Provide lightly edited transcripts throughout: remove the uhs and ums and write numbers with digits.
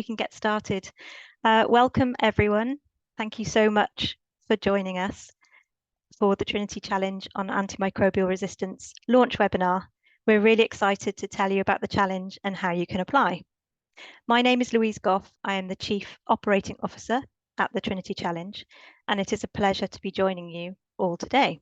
We can get started. Welcome everyone. Thank you so much for joining us for the Trinity Challenge on Antimicrobial Resistance launch webinar. We're really excited to tell you about the challenge and how you can apply. My name is Louise Gough. I am the Chief Operating Officer at the Trinity Challenge, and it is a pleasure to be joining you all today.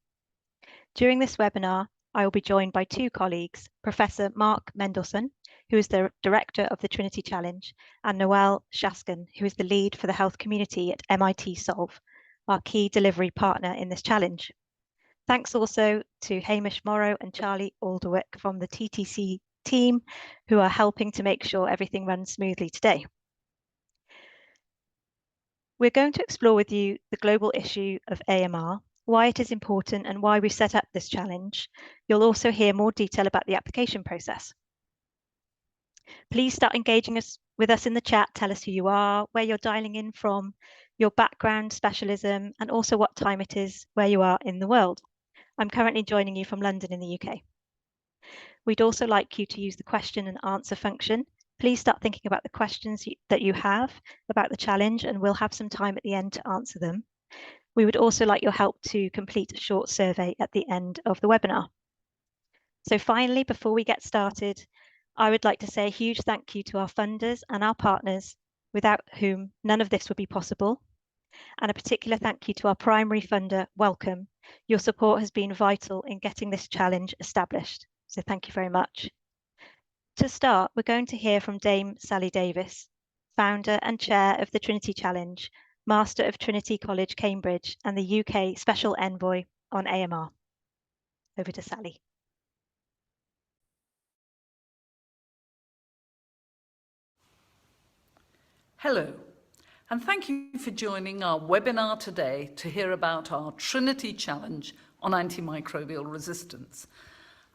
During this webinar, I will be joined by two colleagues, Professor Marc Mendelson, who is the Director of the Trinity Challenge, and Noel Shaskan, who is the lead for the health community at MIT Solve, our key delivery partner in this challenge. Thanks also to Hamish Morrow and Charlie Alderwick from the TTC team, who are helping to make sure everything runs smoothly today. We're going to explore with you the global issue of AMR, why it is important and why we set up this challenge. You'll also hear more detail about the application process. Please start engaging with us in the chat. Tell us who you are, where you're dialing in from, your background, specialism, and also what time it is where you are in the world. I'm currently joining you from London in the UK. We'd also like you to use the question and answer function. Please start thinking about the questions that you have about the challenge, and we'll have some time at the end to answer them. We would also like your help to complete a short survey at the end of the webinar. So finally, before we get started, I would like to say a huge thank you to our funders and our partners, without whom none of this would be possible. And a particular thank you to our primary funder, Wellcome. Your support has been vital in getting this challenge established. So thank you very much. To start, we're going to hear from Dame Sally Davies, founder and chair of the Trinity Challenge, Master of Trinity College, Cambridge, and the UK Special Envoy on AMR. Over to Sally. Hello, and thank you for joining our webinar today to hear about our Trinity Challenge on antimicrobial resistance.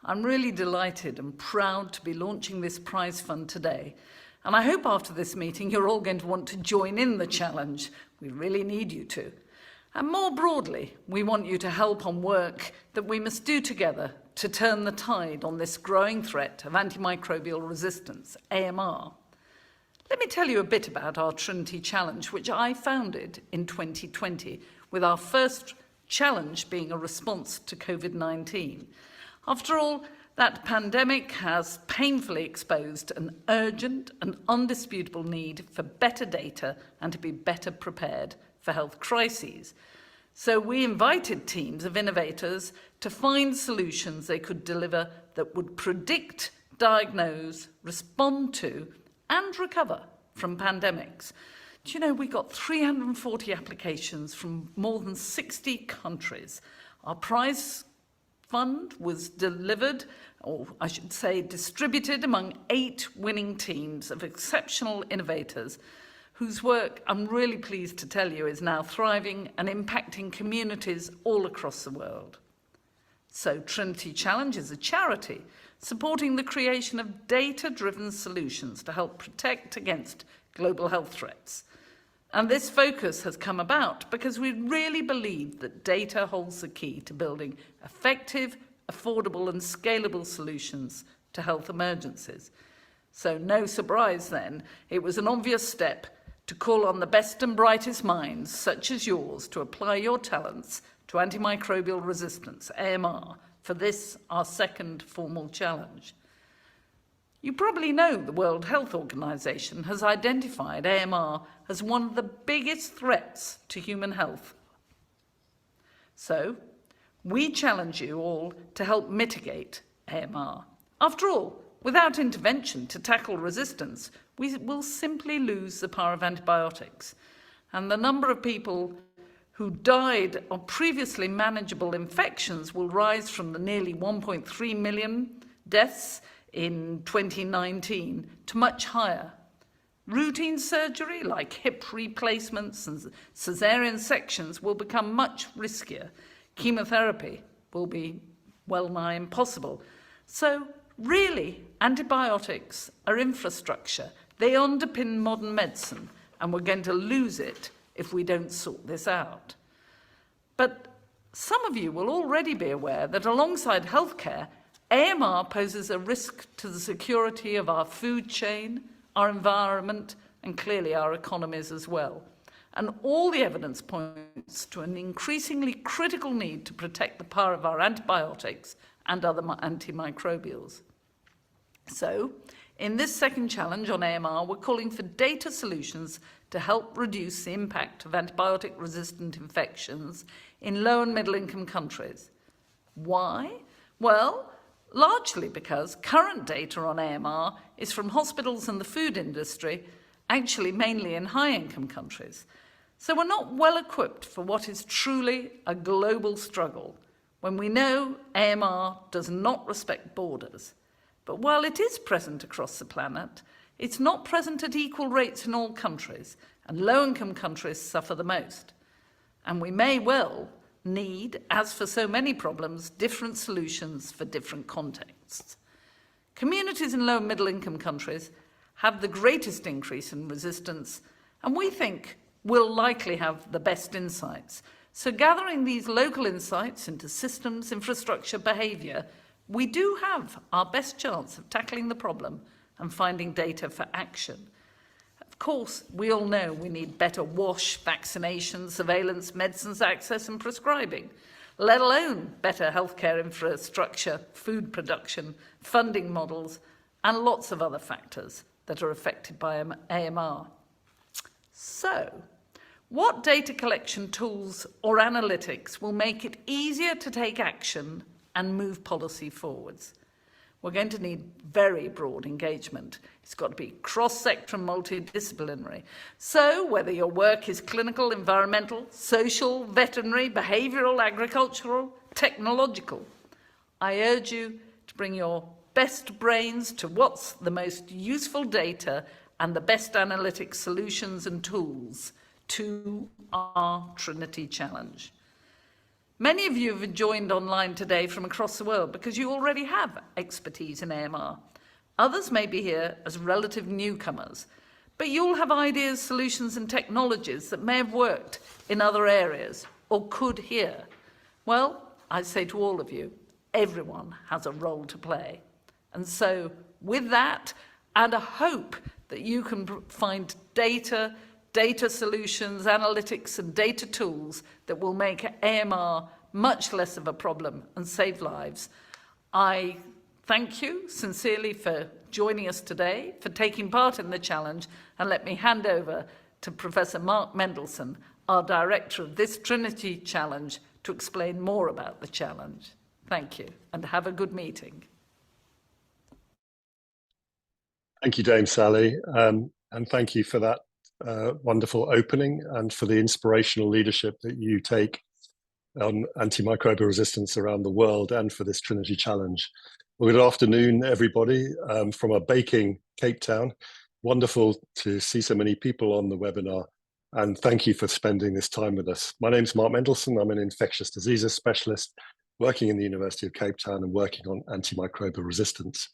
I'm really delighted and proud to be launching this prize fund today, and I hope after this meeting you're all going to want to join in the challenge. We really need you to. And more broadly, we want you to help on work that we must do together to turn the tide on this growing threat of antimicrobial resistance, AMR. Let me tell you a bit about our Trinity Challenge, which I founded in 2020, with our first challenge being a response to COVID-19. After all, that pandemic has painfully exposed an urgent and undisputable need for better data and to be better prepared for health crises. So we invited teams of innovators to find solutions they could deliver that would predict, diagnose, respond to, and recover from pandemics. Do you know, we got 340 applications from more than 60 countries. Our prize fund was delivered, or I should say distributed, among 8 winning teams of exceptional innovators whose work, I'm really pleased to tell you, is now thriving and impacting communities all across the world. So Trinity Challenge is a charity supporting the creation of data-driven solutions to help protect against global health threats. And this focus has come about because we really believe that data holds the key to building effective, affordable and scalable solutions to health emergencies. So no surprise then, it was an obvious step to call on the best and brightest minds, such as yours, to apply your talents to antimicrobial resistance, AMR, for this, our second formal challenge. You probably know the World Health Organization has identified AMR as one of the biggest threats to human health. So, we challenge you all to help mitigate AMR. After all, without intervention to tackle resistance, we will simply lose the power of antibiotics. And the number of people who died of previously manageable infections will rise from the nearly 1.3 million deaths in 2019 to much higher. Routine surgery like hip replacements and caesarean sections will become much riskier. Chemotherapy will be well nigh impossible. So really, antibiotics are infrastructure. They underpin modern medicine, and we're going to lose it if we don't sort this out. But some of you will already be aware that alongside healthcare, AMR poses a risk to the security of our food chain, our environment, and clearly our economies as well. And all the evidence points to an increasingly critical need to protect the power of our antibiotics and other antimicrobials. So, in this second challenge on AMR, we're calling for data solutions to help reduce the impact of antibiotic-resistant infections in low and middle-income countries. Why? Well, largely because current data on AMR is from hospitals and the food industry, actually mainly in high-income countries. So we're not well equipped for what is truly a global struggle, when we know AMR does not respect borders. But while it is present across the planet, it's not present at equal rates in all countries, and low-income countries suffer the most. And we may well need, as for so many problems, different solutions for different contexts. Communities in low and middle-income countries have the greatest increase in resistance, and we think will likely have the best insights. So gathering these local insights into systems, infrastructure, behaviour, we do have our best chance of tackling the problem and finding data for action. Of course, we all know we need better WASH, vaccination, surveillance, medicines access and prescribing, let alone better healthcare infrastructure, food production, funding models, and lots of other factors that are affected by AMR. So, what data collection tools or analytics will make it easier to take action and move policy forwards? We're going to need very broad engagement. It's got to be cross-sector and multidisciplinary. So whether your work is clinical, environmental, social, veterinary, behavioural, agricultural, technological, I urge you to bring your best brains to what's the most useful data and the best analytic solutions and tools to our Trinity challenge. Many of you have joined online today from across the world because you already have expertise in AMR. Others may be here as relative newcomers, but you'll have ideas, solutions and technologies that may have worked in other areas or could here. Well, I say to all of you, everyone has a role to play. And so with that, and a hope that you can find data solutions, analytics and data tools that will make AMR much less of a problem and save lives. I thank you sincerely for joining us today, for taking part in the challenge, and let me hand over to Professor Marc Mendelson, our director of this Trinity challenge, to explain more about the challenge. Thank you, and have a good meeting. Thank you, Dame Sally, and thank you for that wonderful opening and for the inspirational leadership that you take on antimicrobial resistance around the world and for this Trinity challenge. Well, good afternoon, everybody, from a baking Cape Town. Wonderful to see so many people on the webinar, and thank you for spending this time with us. My name is Marc Mendelson. I'm an infectious diseases specialist working in the University of Cape Town and working on antimicrobial resistance.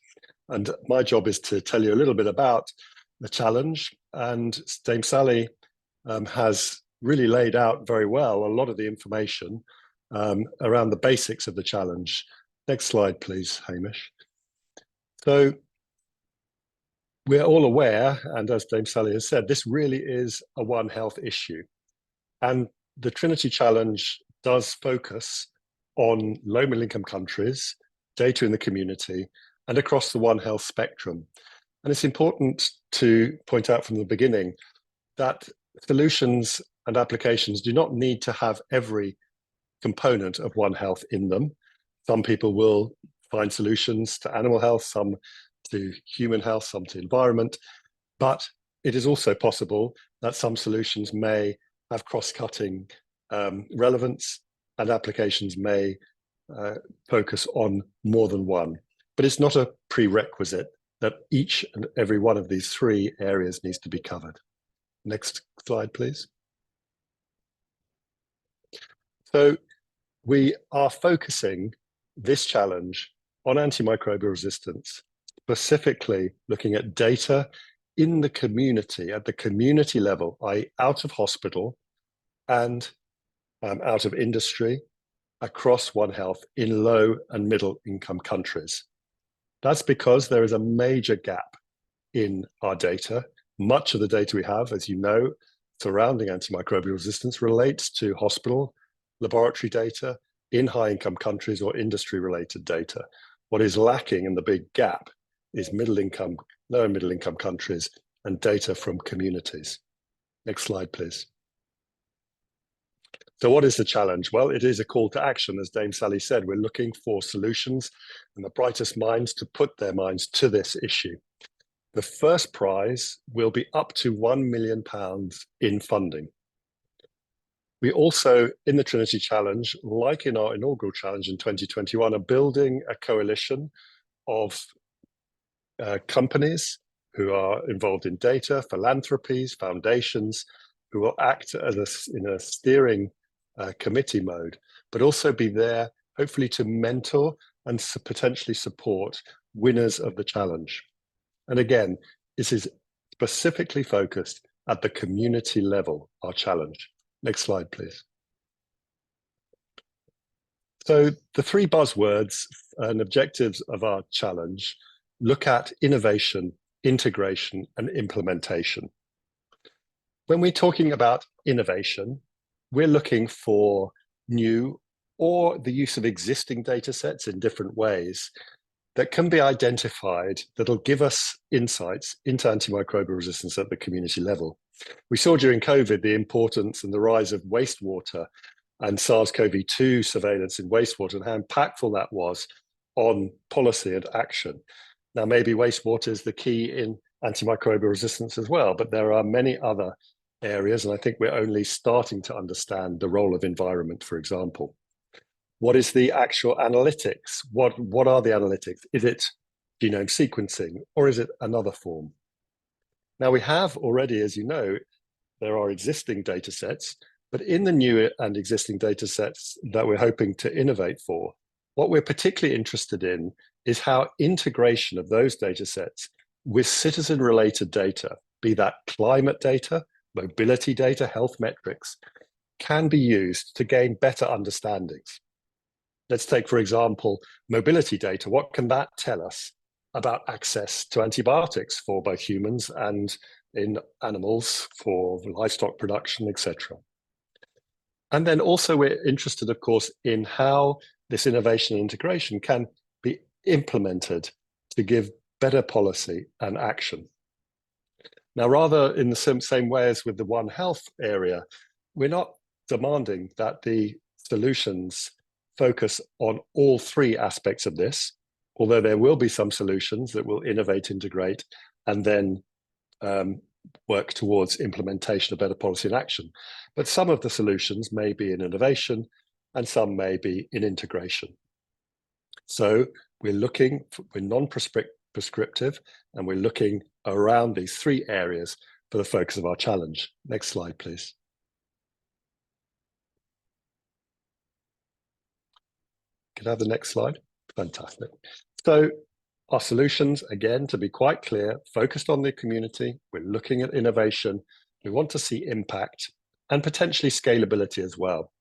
And my job is to tell you a little bit about the challenge, and Dame Sally has really laid out very well a lot of the information around the basics of the challenge. Next slide, please, Hamish. So we're all aware, and as Dame Sally has said, this really is a One Health issue. And the Trinity Challenge does focus on low middle income countries, data in the community, and across the One Health spectrum. And it's important to point out from the beginning that solutions and applications do not need to have every component of One Health in them. Some people will find solutions to animal health, some to human health, some to environment, but it is also possible that some solutions may have cross-cutting relevance and applications may focus on more than one. But it's not a prerequisite that each and every one of these three areas needs to be covered. Next slide, please. So we are focusing this challenge on antimicrobial resistance, specifically looking at data in the community, at the community level, i.e. out of hospital and out of industry, across One Health in low and middle income countries. That's because there is a major gap in our data, Much of the data we have, as you know, surrounding antimicrobial resistance relates to hospital laboratory data in high-income countries or industry-related data. What is lacking in the big gap is middle-income, low and middle-income countries and data from communities. Next slide, please. So what is the challenge? Well, it is a call to action. As Dame Sally said, we're looking for solutions and the brightest minds to put their minds to this issue. The first prize will be up to £1 million in funding. We also, in the Trinity Challenge, like in our inaugural challenge in 2021, are building a coalition of companies who are involved in data, philanthropies, foundations, who will act as in a steering committee mode, but also be there, hopefully, to mentor and potentially support winners of the challenge. And again, this is specifically focused at the community level, our challenge. Next slide, please. So the three buzzwords and objectives of our challenge look at innovation, integration, and implementation. When we're talking about innovation, we're looking for new or the use of existing data sets in different ways that can be identified that'll give us insights into antimicrobial resistance at the community level. We saw during COVID the importance and the rise of wastewater and SARS-CoV-2 surveillance in wastewater and how impactful that was on policy and action. Now, maybe wastewater is the key in antimicrobial resistance as well, but there are many other areas, and I think we're only starting to understand the role of environment, for example. What is the actual analytics? What are the analytics? Is it genome sequencing or is it another form? Now we have already, as you know, there are existing data sets, but in the new and existing data sets that we're hoping to innovate for, what we're particularly interested in is how integration of those data sets with citizen-related data, be that climate data, mobility data, health metrics, can be used to gain better understandings. Let's take, for example, mobility data. What can that tell us about access to antibiotics for both humans and in animals for livestock production, etc.? And then also we're interested, of course, in how this innovation and integration can be implemented to give better policy and action. Now, rather in the same way as with the One Health area, we're not demanding that the solutions focus on all three aspects of this, although there will be some solutions that will innovate, integrate, and then work towards implementation of better policy and action. But some of the solutions may be in innovation and some may be in integration. So we're non-prescriptive and we're looking around these three areas for the focus of our challenge. Next slide, please. Can I have the next slide? Fantastic. So our solutions, again, to be quite clear, focused on the community. We're looking at innovation. We want to see impact and potentially scalability as well.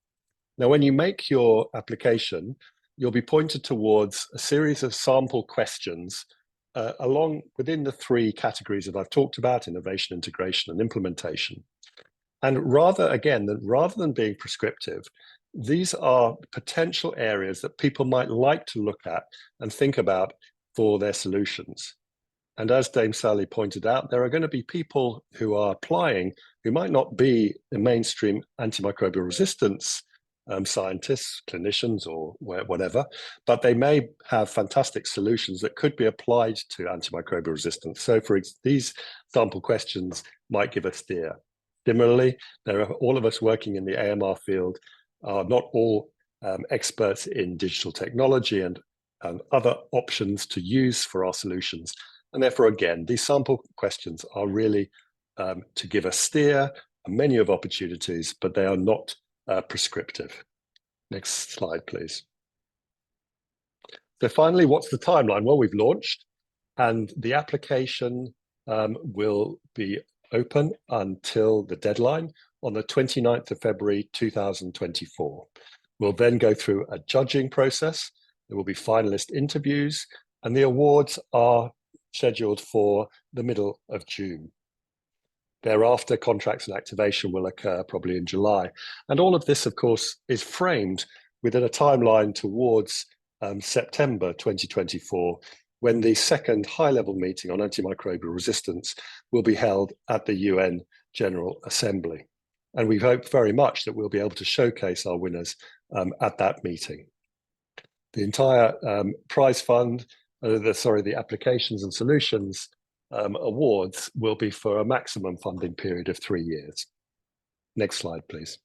Now, when you make your application, you'll be pointed towards a series of sample questions along within the three categories that I've talked about: innovation, integration, and implementation. And rather than being prescriptive, these are potential areas that people might like to look at and think about for their solutions. And as Dame Sally pointed out, there are going to be people who are applying who might not be the mainstream antimicrobial resistance scientists, clinicians, or whatever, but they may have fantastic solutions that could be applied to antimicrobial resistance. So these sample questions might give a steer. Similarly, there are all of us working in the AMR field are not all experts in digital technology and other options to use for our solutions. And therefore, again, these sample questions are really to give a steer, a menu of opportunities, but they are not prescriptive. Next slide, please. So finally, what's the timeline? Well, we've launched and the application will be open until the deadline on the 29th of February 2024. We'll then go through a judging process. There will be finalist interviews and the awards are scheduled for the middle of June. Thereafter, contracts and activation will occur probably in July. And all of this, of course, is framed within a timeline towards September 2024, when the second high-level meeting on antimicrobial resistance will be held at the UN General Assembly. And we hope very much that we'll be able to showcase our winners at that meeting. The entire prize fund, the applications and solutions awards will be for a maximum funding period of 3 years. Next slide, please.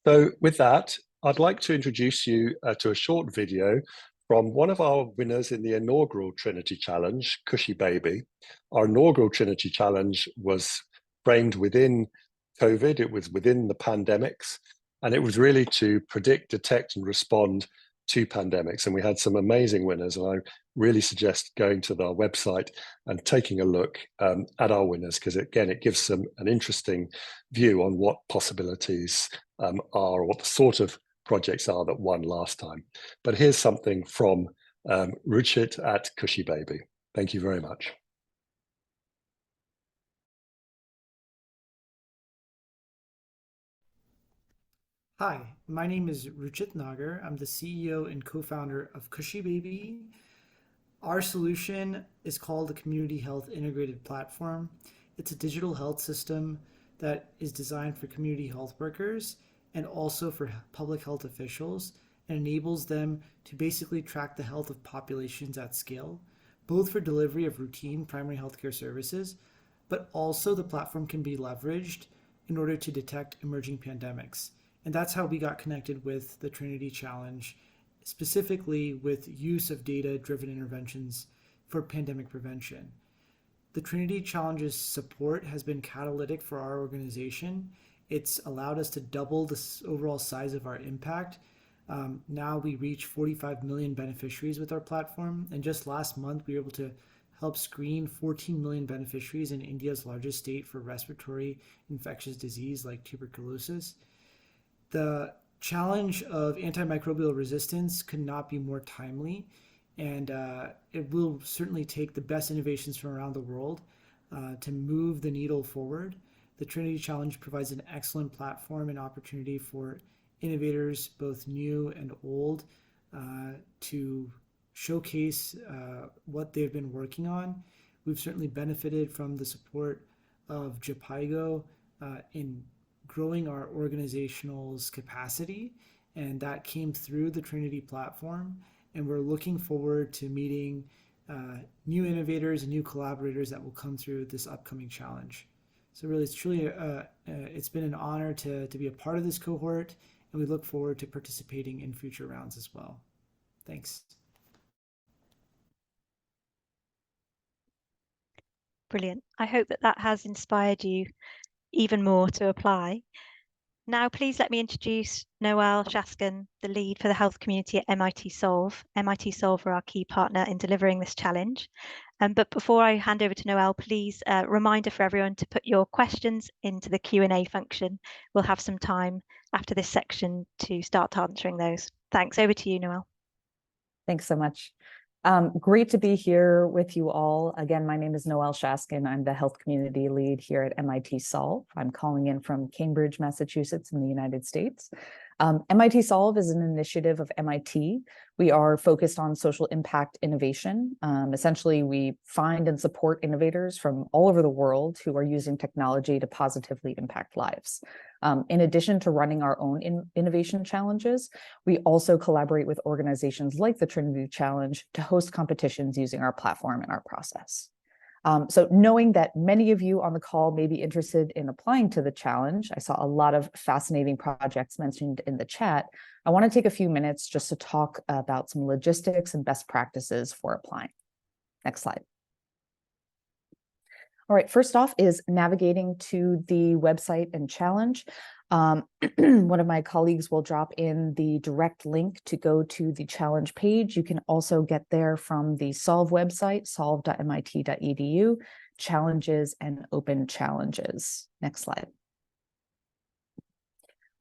So with that, I'd like to introduce you to a short video from one of our winners in the inaugural Trinity Challenge, Kushy Baby. Our inaugural Trinity Challenge was framed within COVID, it was within the pandemics, and it was really to predict, detect, and respond to pandemics. And we had some amazing winners, and I really suggest going to our website and taking a look at our winners, because again, it gives them an interesting view on what possibilities are, or what the sort of projects are that won last time. But here's something from Ruchit at Kushy Baby. Thank you very much. Hi, my name is Ruchit Nagar. I'm the CEO and co-founder of Kushy Baby. Our solution is called the Community Health Integrated Platform. It's a digital health system that is designed for community health workers and also for public health officials, and enables them to basically track the health of populations at scale, both for delivery of routine primary healthcare services, but also the platform can be leveraged in order to detect emerging pandemics. And that's how we got connected with the Trinity Challenge, specifically with use of data-driven interventions for pandemic prevention. The Trinity Challenge's support has been catalytic for our organization. It's allowed us to double the overall size of our impact. Now we reach 45 million beneficiaries with our platform. And just last month, we were able to help screen 14 million beneficiaries in India's largest state for respiratory infectious disease like tuberculosis. The challenge of antimicrobial resistance could not be more timely, and it will certainly take the best innovations from around the world to move the needle forward. The Trinity Challenge provides an excellent platform and opportunity for innovators, both new and old, to showcase what they've been working on. We've certainly benefited from the support of JPIGO in growing our organizational's capacity, and that came through the Trinity platform. And we're looking forward to meeting new innovators and new collaborators that will come through this upcoming challenge. So really, it's truly it's been an honor to be a part of this cohort, and we look forward to participating in future rounds as well. Thanks. Brilliant. I hope that has inspired you even more to apply. Now, please let me introduce Noel Shaskan, the lead for the health community at MIT Solve. MIT Solve are our key partner in delivering this challenge. But before I hand over to Noel, please reminder for everyone to put your questions into the Q&A function. We'll have some time after this section to start answering those. Thanks. Over to you, Noel. Thanks so much. Great to be here with you all. Again, my name is Noel Shaskan. I'm the health community lead here at MIT Solve. I'm calling in from Cambridge, Massachusetts in the United States. MIT Solve is an initiative of MIT. We are focused on social impact innovation. Essentially, we find and support innovators from all over the world who are using technology to positively impact lives. In addition to running our own innovation challenges, we also collaborate with organizations like the Trinity Challenge to host competitions using our platform and our process. So knowing that many of you on the call may be interested in applying to the challenge, I saw a lot of fascinating projects mentioned in the chat. I want to take a few minutes just to talk about some logistics and best practices for applying. Next slide. All right, first off is navigating to the website and challenge. One of my colleagues will drop in the direct link to go to the challenge page. You can also get there from the Solve website, solve.mit.edu, challenges and open challenges. Next slide.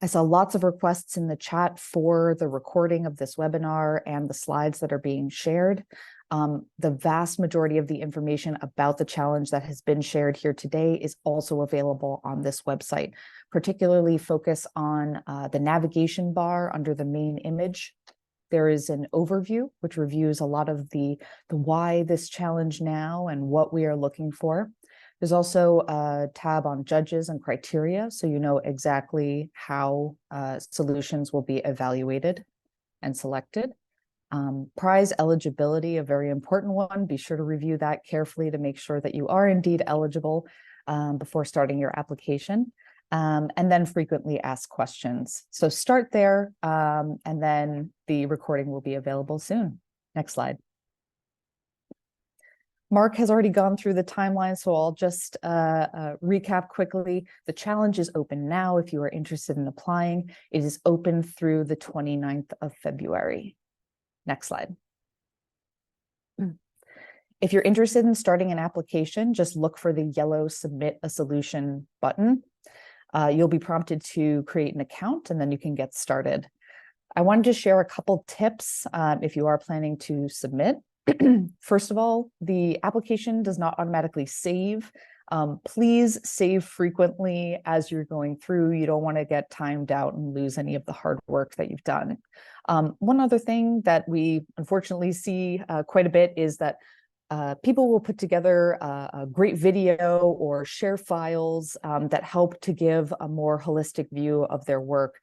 I saw lots of requests in the chat for the recording of this webinar and the slides that are being shared. The vast majority of the information about the challenge that has been shared here today is also available on this website. Particularly focus on the navigation bar under the main image. There is an overview, which reviews a lot of the why this challenge now and what we are looking for. There's also a tab on judges and criteria, so you know exactly how solutions will be evaluated and selected. Prize eligibility, a very important one. Be sure to review that carefully to make sure that you are indeed eligible before starting your application. And then frequently asked questions. So start there, and then the recording will be available soon. Next slide. Marc has already gone through the timeline, so I'll just recap quickly. The challenge is open now if you are interested in applying. It is open through the 29th of February. Next slide. If you're interested in starting an application, just look for the yellow Submit a Solution button. You'll be prompted to create an account, and then you can get started. I wanted to share a couple tips if you are planning to submit. First of all, the application does not automatically save. Please save frequently as you're going through. You don't want to get timed out and lose any of the hard work that you've done. One other thing that we unfortunately see quite a bit is that people will put together a great video or share files that help to give a more holistic view of their work,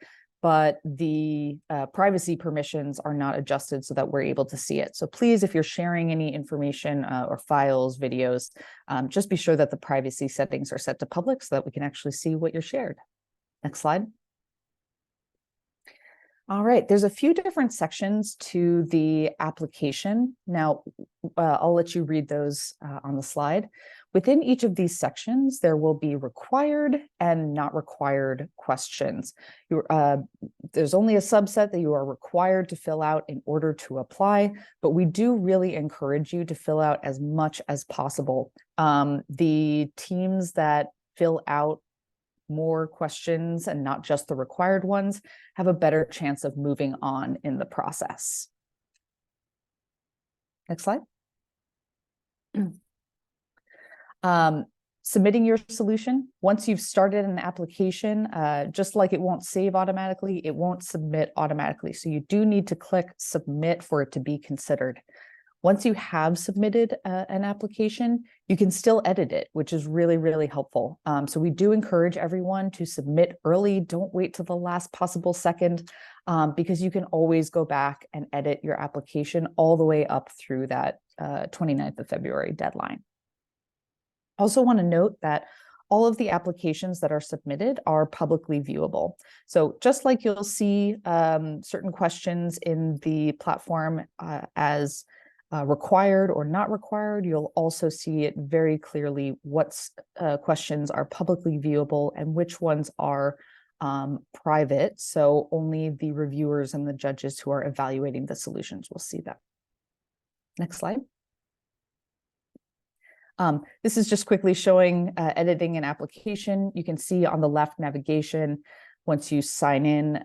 but the privacy permissions are not adjusted so that we're able to see it. So please, if you're sharing any information or files, videos, just be sure that the privacy settings are set to public so that we can actually see what you're shared. Next slide. All right, there's a few different sections to the application. Now, I'll let you read those on the slide. Within each of these sections, there will be required and not required questions. There's only a subset that you are required to fill out in order to apply, but we do really encourage you to fill out as much as possible. The teams that fill out more questions and not just the required ones have a better chance of moving on in the process. Next slide. Submitting your solution. Once you've started an application, just like it won't save automatically, it won't submit automatically. So you do need to click submit for it to be considered. Once you have submitted an application, you can still edit it, which is really, really helpful. So we do encourage everyone to submit early. Don't wait till the last possible second, because you can always go back and edit your application all the way up through that 29th of February deadline. I also want to note that all of the applications that are submitted are publicly viewable. So just like you'll see certain questions in the platform as required or not required, you'll also see it very clearly what questions are publicly viewable and which ones are private. So only the reviewers and the judges who are evaluating the solutions will see that. Next slide. This is just quickly showing editing an application. You can see on the left navigation, once you sign in,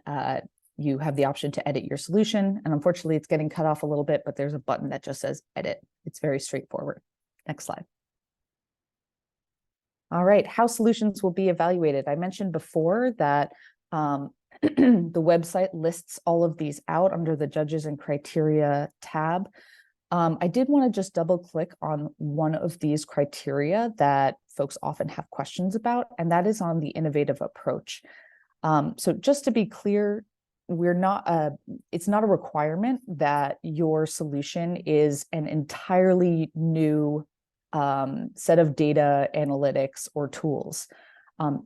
you have the option to edit your solution. And unfortunately, it's getting cut off a little bit, but there's a button that just says edit. It's very straightforward. Next slide. All right, how solutions will be evaluated. I mentioned before that the website lists all of these out under the Judges and Criteria tab. I did want to just double click on one of these criteria that folks often have questions about, and that is on the innovative approach. So just to be clear, it's not a requirement that your solution is an entirely new set of data analytics or tools.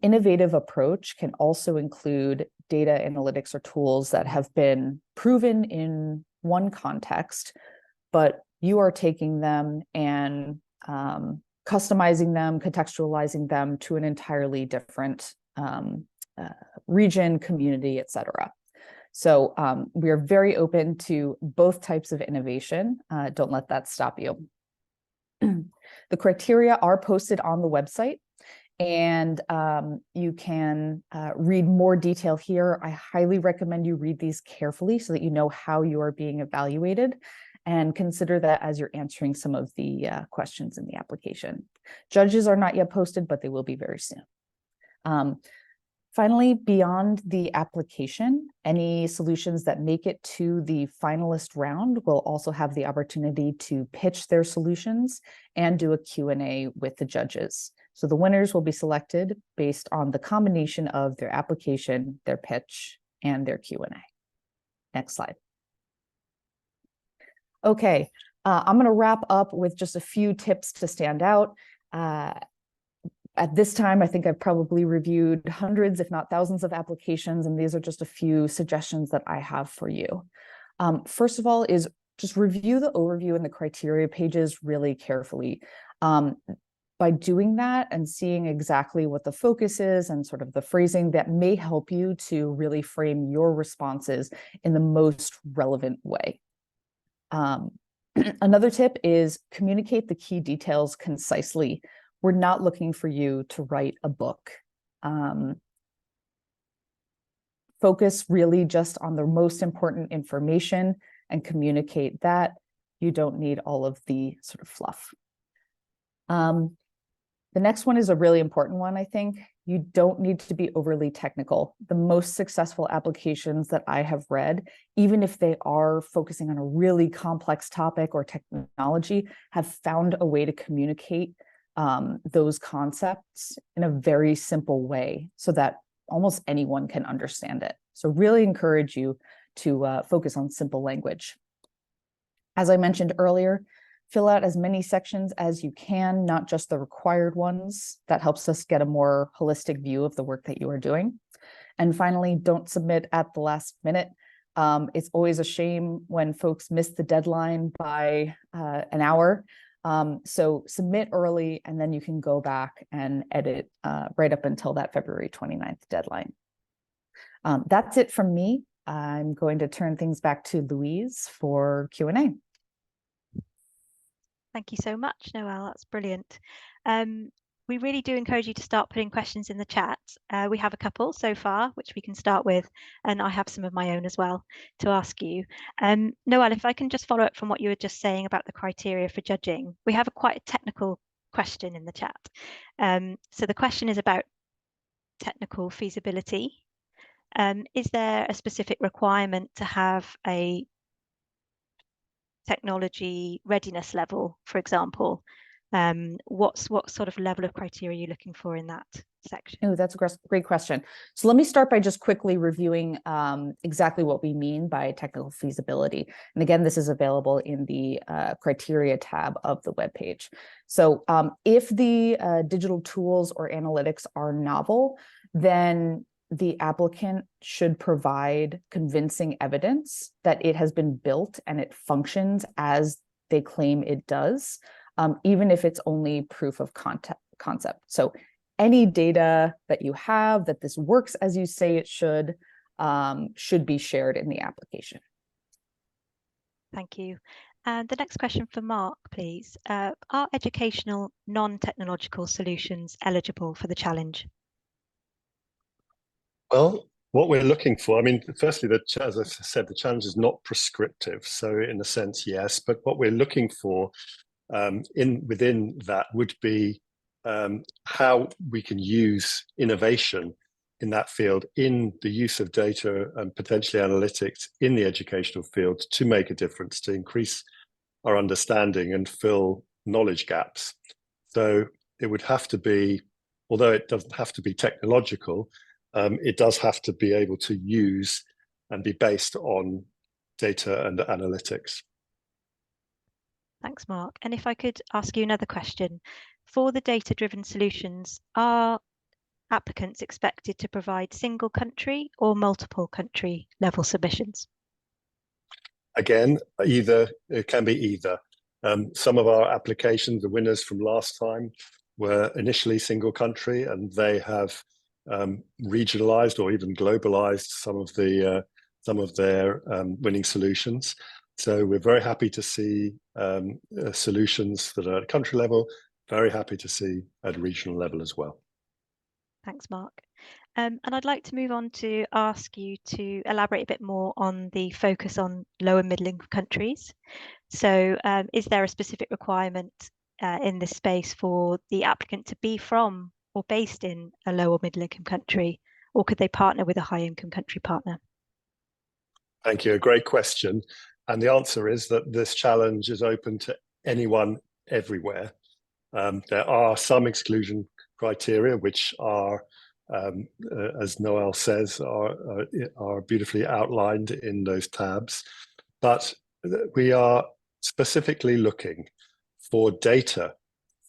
Innovative approach can also include data analytics or tools that have been proven in one context, but you are taking them and customizing them, contextualizing them to an entirely different region, community, et cetera. So we are very open to both types of innovation. Don't let that stop you. The criteria are posted on the website, and you can read more detail here. I highly recommend you read these carefully so that you know how you are being evaluated. and consider that as you're answering some of the questions in the application. Judges are not yet posted, but they will be very soon. Finally, beyond the application, any solutions that make it to the finalist round will also have the opportunity to pitch their solutions and do a Q&A with the judges. So the winners will be selected based on the combination of their application, their pitch, and their Q&A. Next slide. Okay, I'm going to wrap up with just a few tips to stand out. At this time, I think I've probably reviewed hundreds, if not thousands of applications, and these are just a few suggestions that I have for you. First of all is just review the overview and the criteria pages really carefully. By doing that and seeing exactly what the focus is and sort of the phrasing, that may help you to really frame your responses in the most relevant way. Another tip is communicate the key details concisely. We're not looking for you to write a book. Focus really just on the most important information and communicate that. You don't need all of the sort of fluff. The next one is a really important one, I think. You don't need to be overly technical. The most successful applications that I have read, even if they are focusing on a really complex topic or technology, have found a way to communicate those concepts in a very simple way so that almost anyone can understand it. So really encourage you to focus on simple language. As I mentioned earlier, fill out as many sections as you can, not just the required ones. That helps us get a more holistic view of the work that you are doing. And finally, don't submit at the last minute. It's always a shame when folks miss the deadline by an hour. So submit early, and then you can go back and edit right up until that February 29th deadline. That's it from me. I'm going to turn things back to Louise for Q&A. Thank you so much, Noel. That's brilliant. We really do encourage you to start putting questions in the chat. We have a couple so far, which we can start with, and I have some of my own as well to ask you. Noel, if I can just follow up from what you were just saying about the criteria for judging, we have a quite technical question in the chat. So the question is about technical feasibility. Is there a specific requirement to have a technology readiness level, for example? What sort of level of criteria are you looking for in that section? Oh, that's a great question. So let me start by just quickly reviewing exactly what we mean by technical feasibility. And again, this is available in the criteria tab of the webpage. So if the digital tools or analytics are novel, then the applicant should provide convincing evidence that it has been built and it functions as they claim it does, even if it's only proof of concept. So any data that you have that this works as you say it should be shared in the application. Thank you. And the next question for Marc, please. Are educational non-technological solutions eligible for the challenge? Well, what we're looking for, I mean, firstly, as I said, the challenge is not prescriptive. So in a sense, yes, but what we're looking for within that would be how we can use innovation in that field, in the use of data and potentially analytics in the educational field to make a difference, to increase our understanding and fill knowledge gaps. So it would have to be, although it doesn't have to be technological, it does have to be able to use and be based on data and analytics. Thanks, Marc. And if I could ask you another question. For the data-driven solutions, are applicants expected to provide single country or multiple country level submissions? Again, it can be either. Some of our applications, the winners from last time, were initially single country, and they have regionalized or even globalized some of their winning solutions. So we're very happy to see solutions that are at country level, very happy to see at regional level as well. Thanks, Marc. And I'd like to move on to ask you to elaborate a bit more on the focus on low and middle income countries. So is there a specific requirement in this space for the applicant to be from or based in a low or middle income country, or could they partner with a high income country partner? Thank you. A great question. And the answer is that this challenge is open to anyone everywhere. There are some exclusion criteria which are, as Noel says, are beautifully outlined in those tabs. But we are specifically looking for data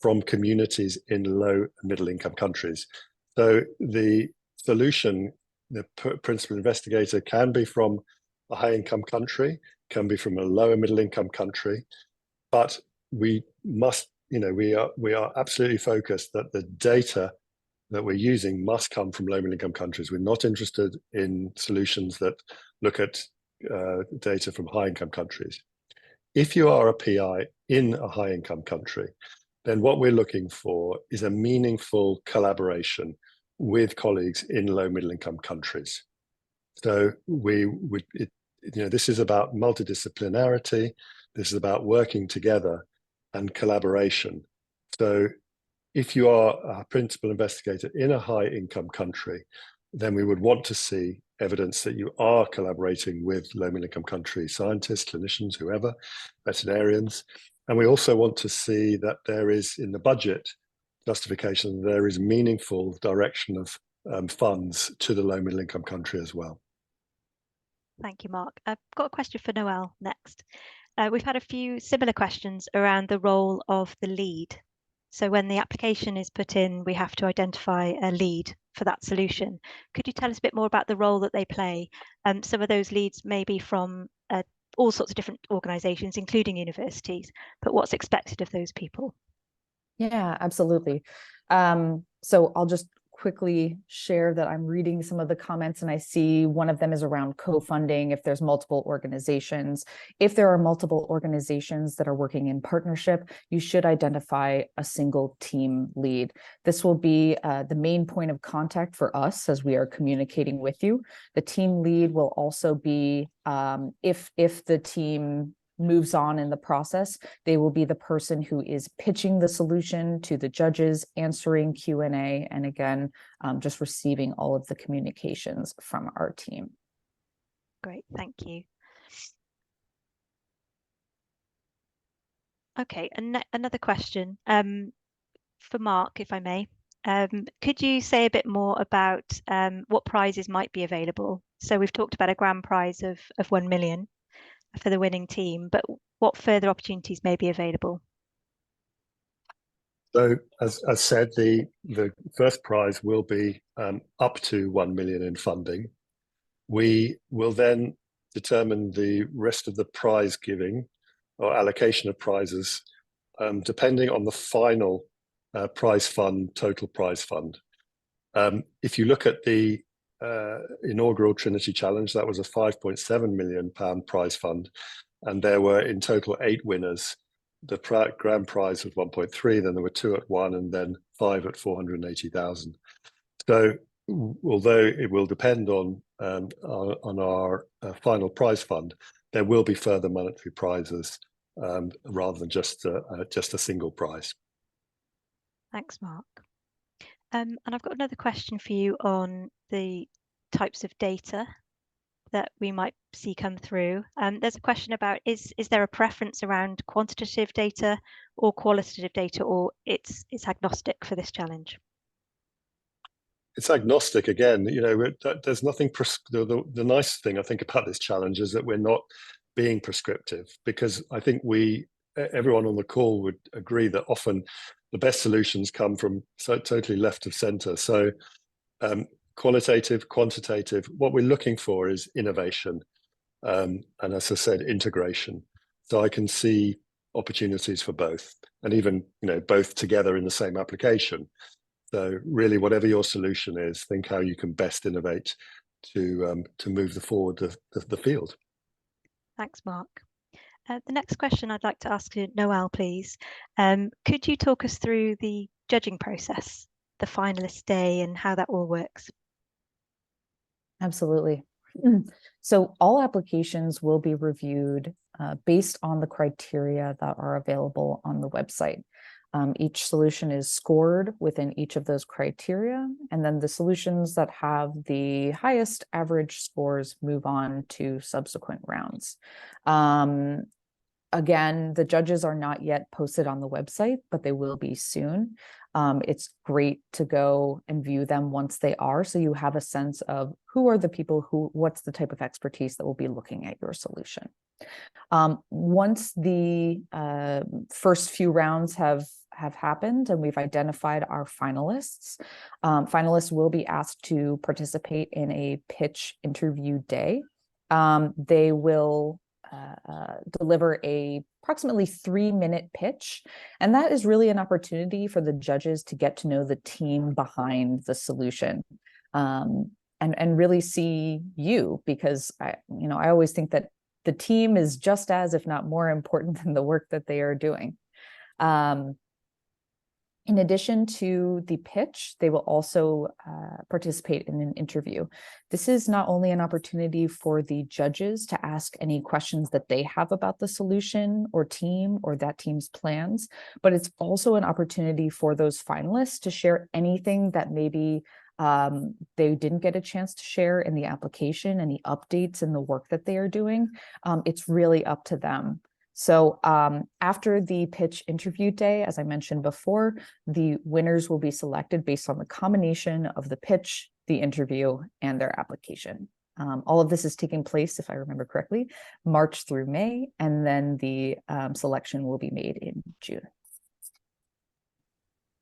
from communities in low and middle income countries. So the solution, the principal investigator can be from a high income country, can be from a lower middle income country, but we must, we are absolutely focused that the data that we're using must come from low middle income countries. We're not interested in solutions that look at data from high income countries. If you are a PI in a high income country, then what we're looking for is a meaningful collaboration with colleagues in low middle income countries. So this is about multidisciplinarity. This is about working together and collaboration. So if you are a principal investigator in a high income country, then we would want to see evidence that you are collaborating with low middle income country scientists, clinicians, whoever, veterinarians. And we also want to see that there is in the budget justification, there is meaningful direction of funds to the low middle income country as well. Thank you, Marc. I've got a question for Noel next. We've had a few similar questions around the role of the lead. So when the application is put in, we have to identify a lead for that solution. Could you tell us a bit more about the role that they play? Some of those leads may be from all sorts of different organisations, including universities, but what's expected of those people? Yeah, absolutely. So I'll just quickly share that I'm reading some of the comments and I see one of them is around co-funding if there's multiple organizations. If there are multiple organizations that are working in partnership, you should identify a single team lead. This will be the main point of contact for us as we are communicating with you. The team lead will also be, if the team moves on in the process, they will be the person who is pitching the solution to the judges, answering Q&A, and again, just receiving all of the communications from our team. Great, thank you. Okay, another question for Marc, if I may. Could you say a bit more about what prizes might be available? So we've talked about a grand prize of 1 million for the winning team, but what further opportunities may be available? So as said, the first prize will be up to 1 million in funding. We will then determine the rest of the prize giving or allocation of prizes depending on the final prize fund, total prize fund. If you look at the inaugural Trinity Challenge, that was a £5.7 million prize fund, and there were in total 8 winners. The grand prize was 1.3, then there were 2 at 1, and then 5 at 480,000. So although it will depend on our final prize fund, there will be further monetary prizes rather than just a single prize. Thanks, Marc. And I've got another question for you on the types of data that we might see come through. There's a question about, is there a preference around quantitative data or qualitative data, or it's agnostic for this challenge? It's agnostic again. There's nothing. The nice thing I think about this challenge is that we're not being prescriptive, because I think everyone on the call would agree that often the best solutions come from totally left of center. So qualitative, quantitative, what we're looking for is innovation. And as I said, integration. So I can see opportunities for both, and even both together in the same application. So really, whatever your solution is, think how you can best innovate to move forward the field. Thanks, Marc. The next question I'd like to ask you, Noel, please. Could you talk us through the judging process, the finalist day, and how that all works? Absolutely. So all applications will be reviewed based on the criteria that are available on the website. Each solution is scored within each of those criteria, and then the solutions that have the highest average scores move on to subsequent rounds. Again, the judges are not yet posted on the website, but they will be soon. It's great to go and view them once they are, so you have a sense of who are the people what's the type of expertise that will be looking at your solution. Once the first few rounds have happened and we've identified our finalists, finalists will be asked to participate in a pitch interview day. They will deliver a approximately 3-minute pitch. And that is really an opportunity for the judges to get to know the team behind the solution, and really see you, because I always think that the team is just as, if not more important than the work that they are doing. In addition to the pitch, they will also participate in an interview. This is not only an opportunity for the judges to ask any questions that they have about the solution or team or that team's plans, but it's also an opportunity for those finalists to share anything that maybe they didn't get a chance to share in the application, any updates in the work that they are doing. It's really up to them. So after the pitch interview day, as I mentioned before, the winners will be selected based on the combination of the pitch, the interview, and their application. All of this is taking place, if I remember correctly, March through May, and then the selection will be made in June.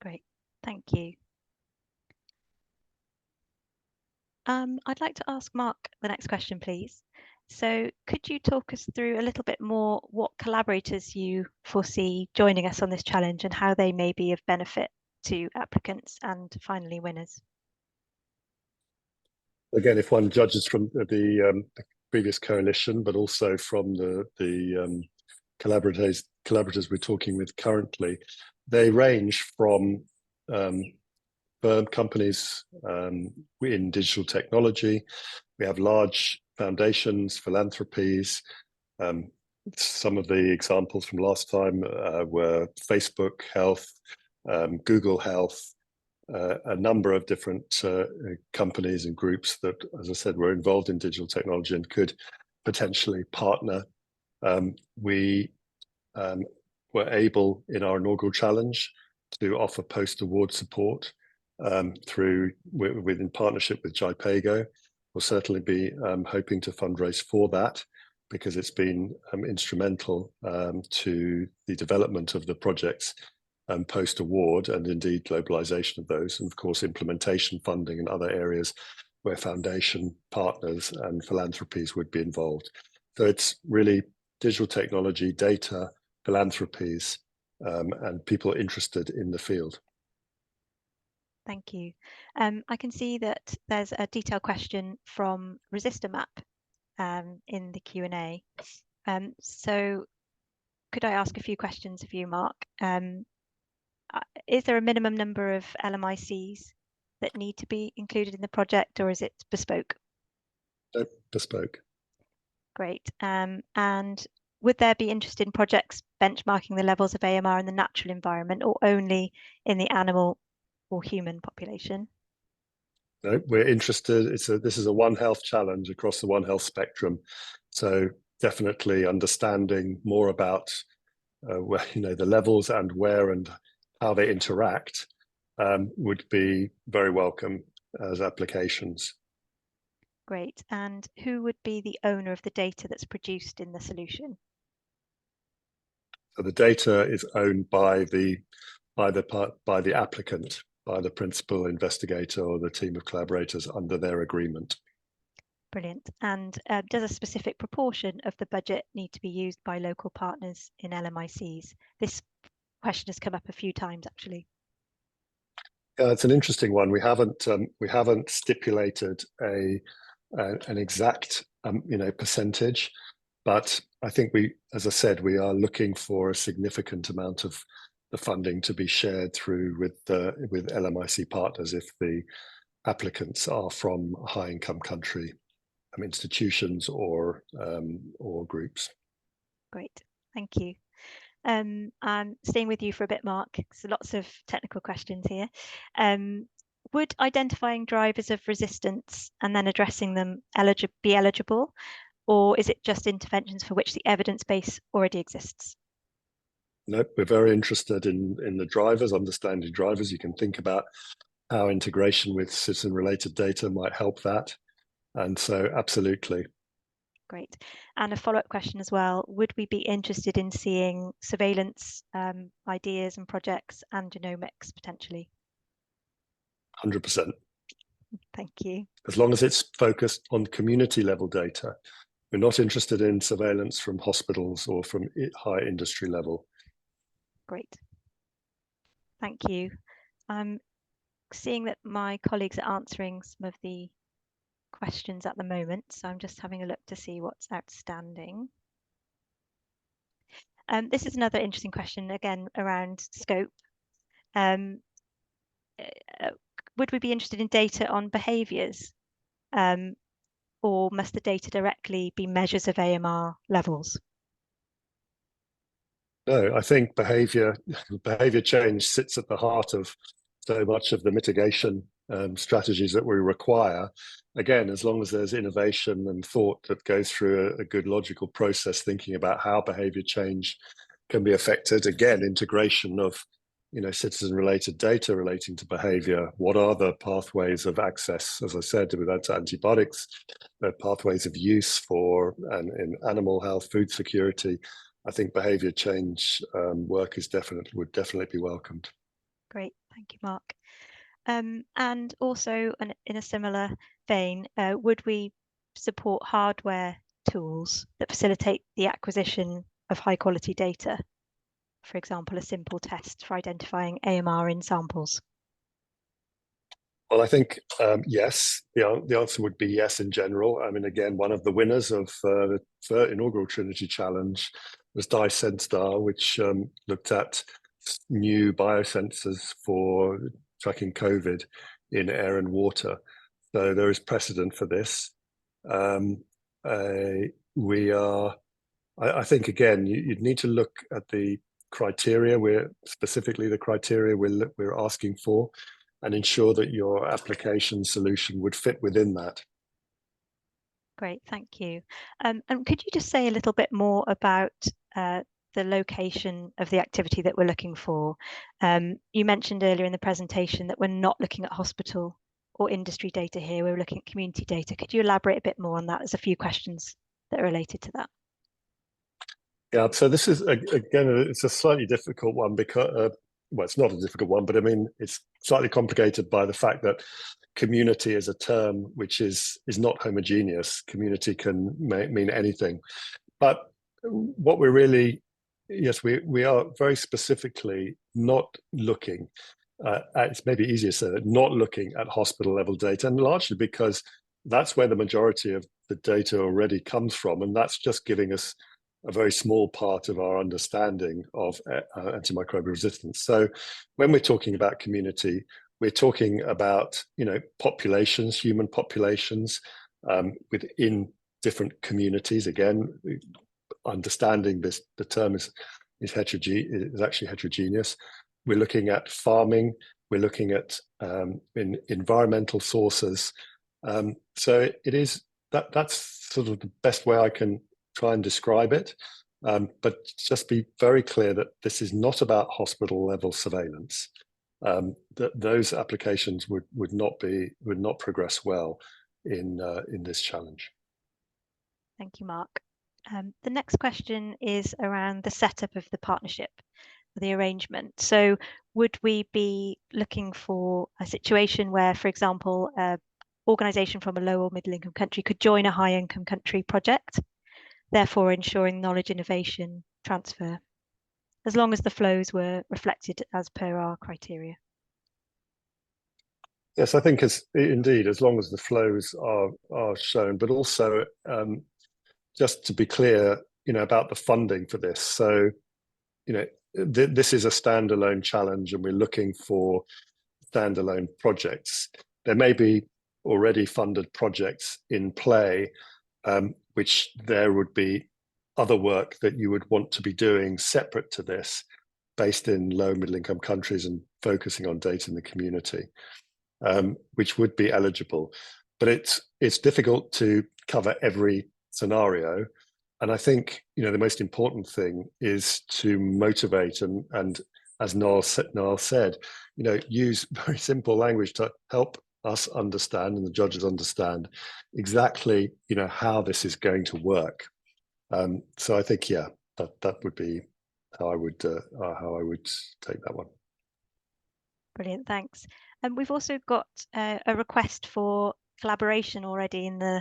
Great, thank you. I'd like to ask Marc the next question, please. So could you talk us through a little bit more what collaborators you foresee joining us on this challenge and how they may be of benefit to applicants and finally winners? Again, if one judges from the previous coalition, but also from the collaborators we're talking with currently, they range from firm companies in digital technology. We have large foundations, philanthropies. Some of the examples from last time were Facebook Health, Google Health, a number of different companies and groups that, as I said, were involved in digital technology and could potentially partner. We were able, in our inaugural challenge, to offer post-award support in partnership with JIPEGO. We'll certainly be hoping to fundraise for that, because it's been instrumental to the development of the projects post-award, and indeed globalization of those, and of course implementation funding in other areas where foundation partners and philanthropies would be involved. So it's really digital technology, data, philanthropies, and people interested in the field. Thank you. I can see that there's a detailed question from ResisterMap in the Q&A. So could I ask a few questions of you, Marc? Is there a minimum number of LMICs that need to be included in the project, or is it bespoke? Bespoke. Great. And would there be interest in projects benchmarking the levels of AMR in the natural environment, or only in the animal or human population? No, we're interested. This is a One Health challenge across the One Health spectrum. So definitely understanding more about the levels and where and how they interact would be very welcome as applications. Great. And who would be the owner of the data that's produced in the solution? So the data is owned by the applicant, by the principal investigator or the team of collaborators under their agreement. Brilliant. And does a specific proportion of the budget need to be used by local partners in LMICs? This question has come up a few times, actually. It's an interesting one. We haven't stipulated an exact percentage, but I think as I said, we are looking for a significant amount of the funding to be shared through with LMIC partners if the applicants are from a high-income country, institutions or groups. Great, thank you. I'm staying with you for a bit, Marc. So lots of technical questions here. Would identifying drivers of resistance and then addressing them be eligible, or is it just interventions for which the evidence base already exists? Nope, we're very interested in the drivers, understanding drivers. You can think about how integration with citizen-related data might help that. And so absolutely. Great. And a follow-up question as well. Would we be interested in seeing surveillance ideas and projects and genomics potentially? 100%. Thank you. As long as it's focused on community level data. We're not interested in surveillance from hospitals or from high industry level. Great. Thank you. I'm seeing that my colleagues are answering some of the questions at the moment, so I'm just having a look to see what's outstanding. This is another interesting question, again, around scope. Would we be interested in data on behaviours, or must the data directly be measures of AMR levels? No, I think behavior change sits at the heart of so much of the mitigation strategies that we require. Again, as long as there's innovation and thought that goes through a good logical process, thinking about how behavior change can be affected. Again, integration of citizen-related data relating to behavior. What are the pathways of access? As I said, with antibiotics, pathways of use in animal health, food security. I think behavior change work would definitely be welcomed. Great, thank you, Marc. And also, in a similar vein, would we support hardware tools that facilitate the acquisition of high quality data? For example, a simple test for identifying AMR in samples. Well, I think yes. The answer would be yes in general. I mean, again, one of the winners of the inaugural Trinity Challenge was DyeSenstar, which looked at new biosensors for tracking COVID in air and water. So there is precedent for this. I think, again, you'd need to look at the criteria, specifically the criteria we're asking for, and ensure that your application solution would fit within that. Great, thank you. And could you just say a little bit more about the location of the activity that we're looking for? You mentioned earlier in the presentation that we're not looking at hospital or industry data here, we're looking at community data. Could you elaborate a bit more on that? There's a few questions that are related to that. Yeah, so this is, again, it's a slightly difficult one because, well, it's not a difficult one, but I mean, it's slightly complicated by the fact that community is a term which is not homogeneous. Community can mean anything. But what we're really, yes, we are very specifically not looking it's maybe easier to say that, not looking at hospital level data, and largely because that's where the majority of the data already comes from, and that's just giving us a very small part of our understanding of antimicrobial resistance. So when we're talking about community, we're talking about populations, human populations within different communities. Again, understanding this, the term is actually heterogeneous. We're looking at farming. We're looking at in environmental sources. So it is that's sort of the best way I can try and describe it. But just be very clear that this is not about hospital level surveillance. That those applications would not progress well in this challenge. Thank you, Marc. The next question is around the setup of the partnership, the arrangement. So would we be looking for a situation where, for example, an organisation from a low or middle income country could join a high income country project, therefore ensuring knowledge innovation transfer, as long as the flows were reflected as per our criteria? Yes, I think indeed, as long as the flows are shown, but also just to be clear, about the funding for this. So, this is a standalone challenge, and we're looking for standalone projects. there may be already funded projects in play, which there would be other work that you would want to be doing separate to this, based in low middle income countries and focusing on data in the community, which would be eligible. But it's difficult to cover every scenario. And I think, the most important thing is to motivate and as Noel said, use very simple language to help us understand and the judges understand exactly, how this is going to work. So I think, yeah, that would be how I would take that one. Brilliant, thanks. And we've also got a request for collaboration already in the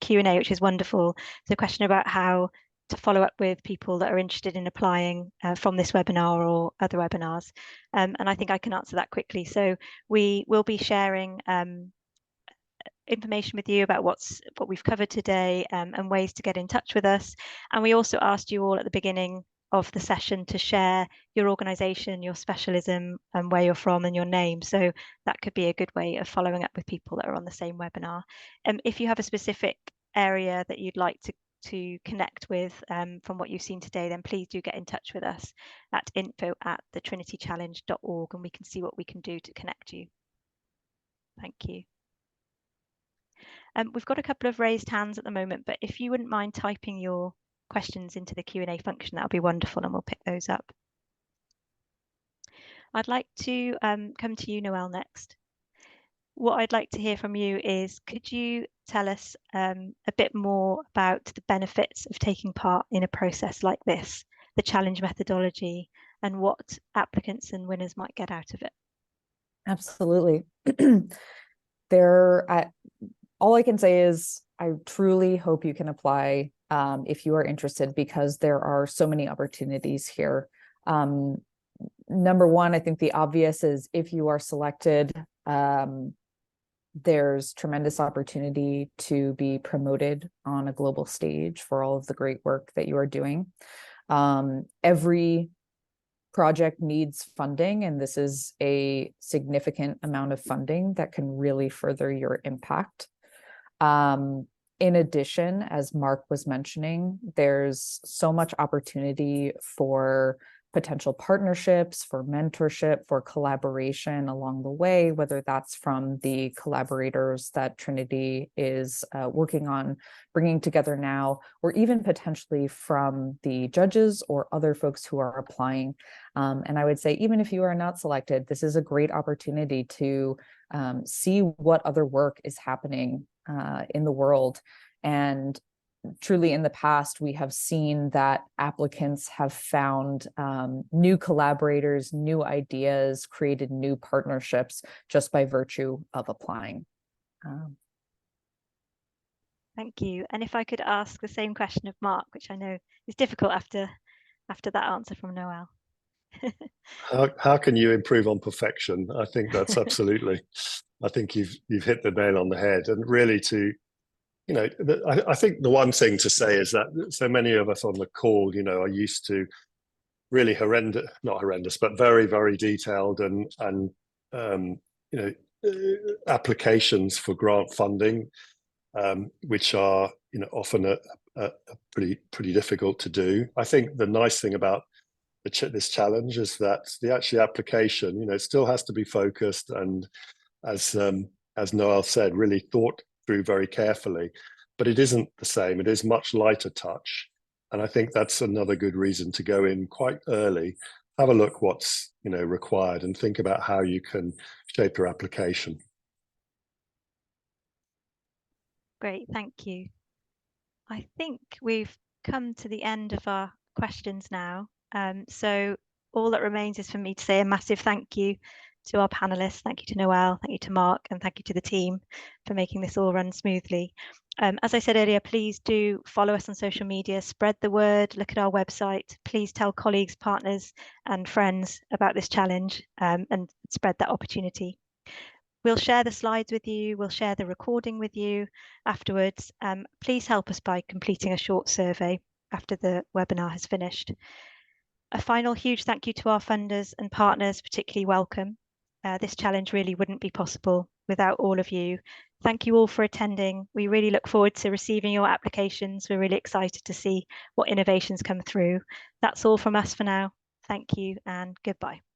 Q&A, which is wonderful. So a question about how to follow up with people that are interested in applying from this webinar or other webinars. And I think I can answer that quickly. So we will be sharing information with you about what we've covered today, and ways to get in touch with us. And we also asked you all at the beginning of the session to share your organisation, your specialism, and where you're from and your name. So that could be a good way of following up with people that are on the same webinar. If you have a specific area that you'd like to connect with from what you've seen today, then please do get in touch with us at info@thetrinitychallenge.org, and we can see what we can do to connect you. Thank you. We've got a couple of raised hands at the moment, but if you wouldn't mind typing your questions into the Q&A function, that would be wonderful, and we'll pick those up. I'd like to come to you, Noel, next. What I'd like to hear from you is, could you tell us a bit more about the benefits of taking part in a process like this, the challenge methodology, and what applicants and winners might get out of it? Absolutely. All I can say is I truly hope you can apply if you are interested, because there are so many opportunities here. Number one, I think the obvious is if you are selected, there's tremendous opportunity to be promoted on a global stage for all of the great work that you are doing. Every project needs funding, and this is a significant amount of funding that can really further your impact. In addition, as Marc was mentioning, there's so much opportunity for potential partnerships, for mentorship, for collaboration along the way, whether that's from the collaborators that Trinity is working on bringing together now, or even potentially from the judges or other folks who are applying. And I would say, even if you are not selected, this is a great opportunity to see what other work is happening in the world. And truly, in the past, we have seen that applicants have found new collaborators, new ideas, created new partnerships just by virtue of applying. Thank you. And if I could ask the same question of Marc, which I know is difficult after that answer from Noel. How can you improve on perfection? I think that's absolutely. I think you've hit the nail on the head, and really I think the one thing to say is that so many of us on the call, are used to really not horrendous, but very, very detailed and applications for grant funding, which are often pretty difficult to do. I think the nice thing about this challenge is that the actual application, it still has to be focused and, as Noel said, really thought through very carefully, but it isn't the same. It is much lighter touch, and I think that's another good reason to go in quite early, have a look what's required, and think about how you can shape your application. Great, thank you. I think we've come to the end of our questions now. So all that remains is for me to say a massive thank you to our panelists. Thank you to Noel, thank you to Marc, and thank you to the team for making this all run smoothly. As I said earlier, please do follow us on social media, spread the word, look at our website. Please tell colleagues, partners, and friends about this challenge, and spread that opportunity. We'll share the slides with you, we'll share the recording with you afterwards. Please help us by completing a short survey after the webinar has finished. A final huge thank you to our funders and partners, particularly welcome. This challenge really wouldn't be possible without all of you. Thank you all for attending. We really look forward to receiving your applications. We're really excited to see what innovations come through. That's all from us for now. Thank you and goodbye.